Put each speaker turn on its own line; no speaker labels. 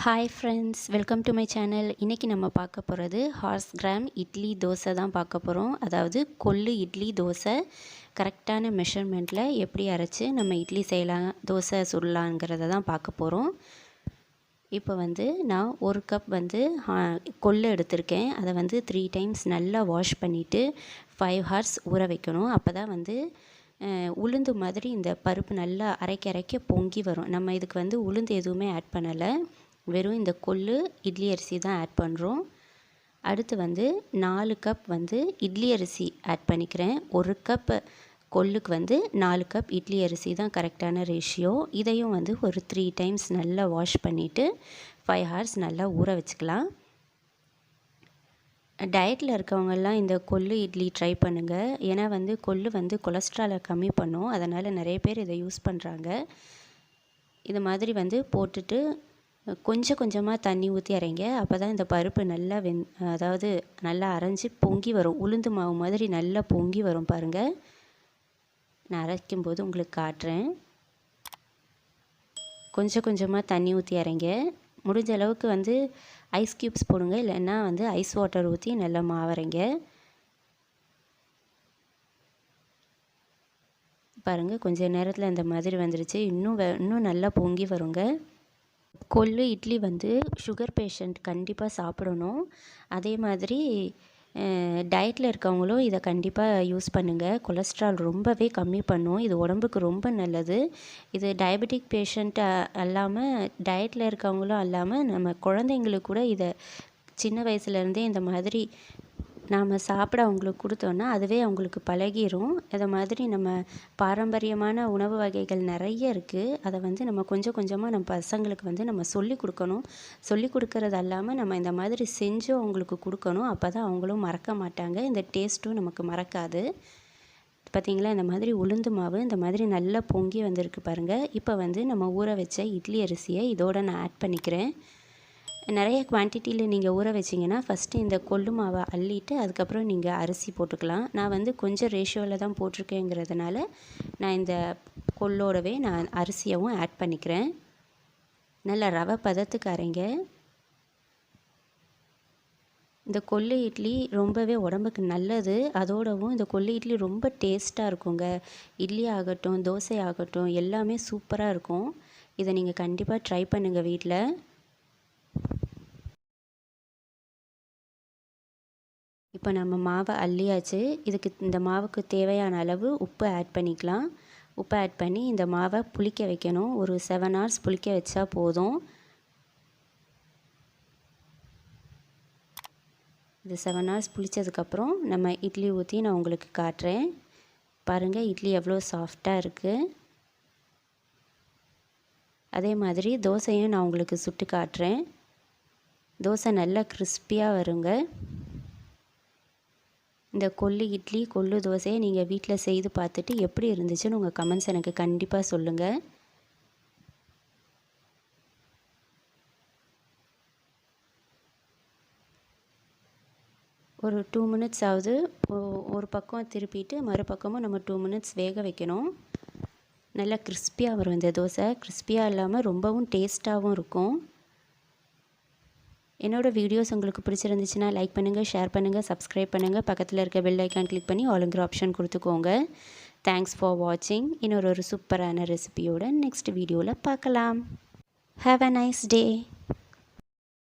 Hi friends, welcome to my channel. இன்றைக்கி நம்ம பார்க்க போகிறது ஹார்ஸ்கிராம் இட்லி தோசை தான் பார்க்க போகிறோம். அதாவது கொள்ளு இட்லி தோசை கரெக்டான மெஷர்மெண்ட்டில் எப்படி அரைச்சி நம்ம இட்லி செய்யலாம், தோசை சுடலாங்கிறத தான் பார்க்க போகிறோம். இப்போ நான் ஒரு கப் கொள்ளு எடுத்திருக்கேன். அதை 3 டைம்ஸ் நல்லா வாஷ் பண்ணிவிட்டு 5 ஹார்ஸ் ஊற வைக்கணும். அப்போ தான் உளுந்து மாதிரி இந்த பருப்பு நல்லா அரைக்க பொங்கி வரும். நம்ம இதுக்கு உளுந்து எதுவுமே ஆட் பண்ணலை, வெறும் இந்த கொள்ளு இட்லி அரிசி தான் ஆட் பண்ணுறோம். அடுத்து 4 கப் இட்லி அரிசி ஆட் பண்ணிக்கிறேன். ஒரு கப் கொள்ளுக்கு 4 கப் இட்லி அரிசி தான் கரெக்டான ரேஷியோ. இதையும் ஒரு 3 டைம்ஸ் நல்லா வாஷ் பண்ணிவிட்டு 5 ஹார்ஸ் நல்லா ஊற வச்சுக்கலாம். டயட்டில் இருக்கவங்கெல்லாம் இந்த கொள்ளு இட்லி ட்ரை பண்ணுங்கள். ஏன்னா கொள்ளு கொலஸ்ட்ராலை கம்மி பண்ணும். அதனால் நிறைய பேர் இதை யூஸ் பண்ணுறாங்க. இது மாதிரி போட்டுட்டு கொஞ்சம் கொஞ்சமாக தண்ணி ஊற்றி அரைங்க. அப்போ தான் இந்த பருப்பு நல்லா அதாவது நல்லா அரைஞ்சி பொங்கி வரும். உளுந்து மாவு மாதிரி நல்லா பொங்கி வரும் பாருங்கள். நான் அரைக்கும்போது உங்களுக்கு காட்டுறேன். கொஞ்சம் கொஞ்சமாக தண்ணி ஊற்றி அரைங்க. முடிஞ்ச அளவுக்கு ஐஸ் க்யூப்ஸ் போடுங்க, இல்லைன்னா ஐஸ் வாட்டர் ஊற்றி நல்லா மாவரைங்க. பாருங்கள், கொஞ்சம் நேரத்தில் இந்த மாதிரி வந்துருச்சு. இன்னும் நல்லா பொங்கி வருங்க. கொள்ளு இட்லி சுகர் பேஷண்ட் கண்டிப்பாக சாப்பிடணும். அதே மாதிரி டயட்டில் இருக்கவங்களும் இதை கண்டிப்பாக யூஸ் பண்ணுங்கள். கொலஸ்ட்ரால் ரொம்பவே கம்மி பண்ணும். இது உடம்புக்கு ரொம்ப நல்லது. இது டயபெட்டிக் பேஷண்ட் அல்லாமல், டயட்டில் இருக்கவங்களும் அல்லாமல், நம்ம குழந்தைங்களுக்கு கூட இதை சின்ன வயசுலேருந்தே இந்த மாதிரி நாம் சாப்பிட அவங்களுக்கு கொடுத்தோன்னா அதுவே அவங்களுக்கு பழகிரும். அதை மாதிரி நம்ம பாரம்பரியமான உணவு வகைகள் நிறைய இருக்குது. அதை நம்ம கொஞ்சம் கொஞ்சமாக நம்ம பசங்களுக்கு நம்ம சொல்லிக் கொடுக்கணும். சொல்லிக் கொடுக்கறது அல்லாமல் நம்ம இந்த மாதிரி செஞ்சும் அவங்களுக்கு கொடுக்கணும். அப்போ தான் அவங்களும் மறக்க மாட்டாங்க. இந்த டேஸ்ட்டும் நமக்கு மறக்காது. பார்த்திங்களா, இந்த மாதிரி உளுந்து மாவு இந்த மாதிரி நல்லா பொங்கி வந்திருக்கு பாருங்கள். இப்போ நம்ம ஊற வச்ச இட்லி அரிசியை இதோட நான் ஆட் பண்ணிக்கிறேன். நிறைய குவான்டிட்டியில் நீங்கள் ஊற வச்சிங்கன்னா ஃபஸ்ட்டு இந்த கொள்ளு மாவை அள்ளிட்டு அதுக்கப்புறம் நீங்கள் அரிசி போட்டுக்கலாம். நான் கொஞ்சம் ரேஷியோவில் தான் போட்டிருக்கேங்கிறதுனால நான் இந்த கொள்ளோடவே நான் அரிசியவும் ஆட் பண்ணிக்கிறேன். நல்லா ரவை பதத்துக்கு அரைங்க. இந்த கொள்ளு இட்லி ரொம்பவே உடம்புக்கு நல்லது. அதோடவும் இந்த கொள்ளு இட்லி ரொம்ப டேஸ்ட்டாக இருக்குங்க. இட்லி ஆகட்டும், தோசை ஆகட்டும், எல்லாமே சூப்பராக இருக்கும். இதை நீங்கள் கண்டிப்பாக ட்ரை பண்ணுங்கள் வீட்டில். இப்போ நம்ம மாவை அள்ளியாச்சு. இந்த மாவுக்கு தேவையான அளவு உப்பு ஆட் பண்ணிக்கலாம். உப்பு ஆட் பண்ணி இந்த மாவை புளிக்க வைக்கணும். ஒரு 7 ஹார்ஸ் புளிக்க வச்சா போதும். இது 7 ஹார்ஸ் புளித்ததுக்கப்புறம் நம்ம இட்லி ஊற்றி நான் உங்களுக்கு காட்டுறேன். பாருங்கள், இட்லி எவ்வளோ சாஃப்டாக இருக்குது. அதே மாதிரி தோசையும் நான் உங்களுக்கு சுட்டு காட்டுறேன். தோசை நல்லா கிறிஸ்பியாக வருங்க. இந்த கொள்ளு இட்லி, கொள்ளு தோசையை நீங்கள் வீட்டில் செய்து பார்த்துட்டு எப்படி இருந்துச்சுன்னு உங்கள் கமெண்ட்ஸ் எனக்கு கண்டிப்பாக சொல்லுங்கள். ஒரு 2 மினிட்ஸ் ஆகுது. ஒரு பக்கம் திருப்பிட்டு மறுபக்கமும் நம்ம 2 மினிட்ஸ் வேக வைக்கணும். நல்லா கிறிஸ்பியாக வரும் இந்த தோசை. கிறிஸ்பியாக இல்லாமல் ரொம்பவும் டேஸ்ட்டாகவும் இருக்கும். என்னோடய வீடியோஸ் உங்களுக்கு பிடிச்சிருந்துச்சுன்னா லைக் பண்ணுங்கள், ஷேர் பண்ணுங்கள், சப்ஸ்கிரைப் பண்ணுங்கள். பக்கத்தில் இருக்க பெல் ஐக்கான் கிளிக் பண்ணி ஆளுங்கிற ஆப்ஷன் கொடுத்துக்கோங்க. தேங்க்ஸ் ஃபார் வாட்சிங். இன்னொரு சூப்பரான ரெசிபியோட நெக்ஸ்ட் வீடியோவில் பார்க்கலாம். Have a nice day.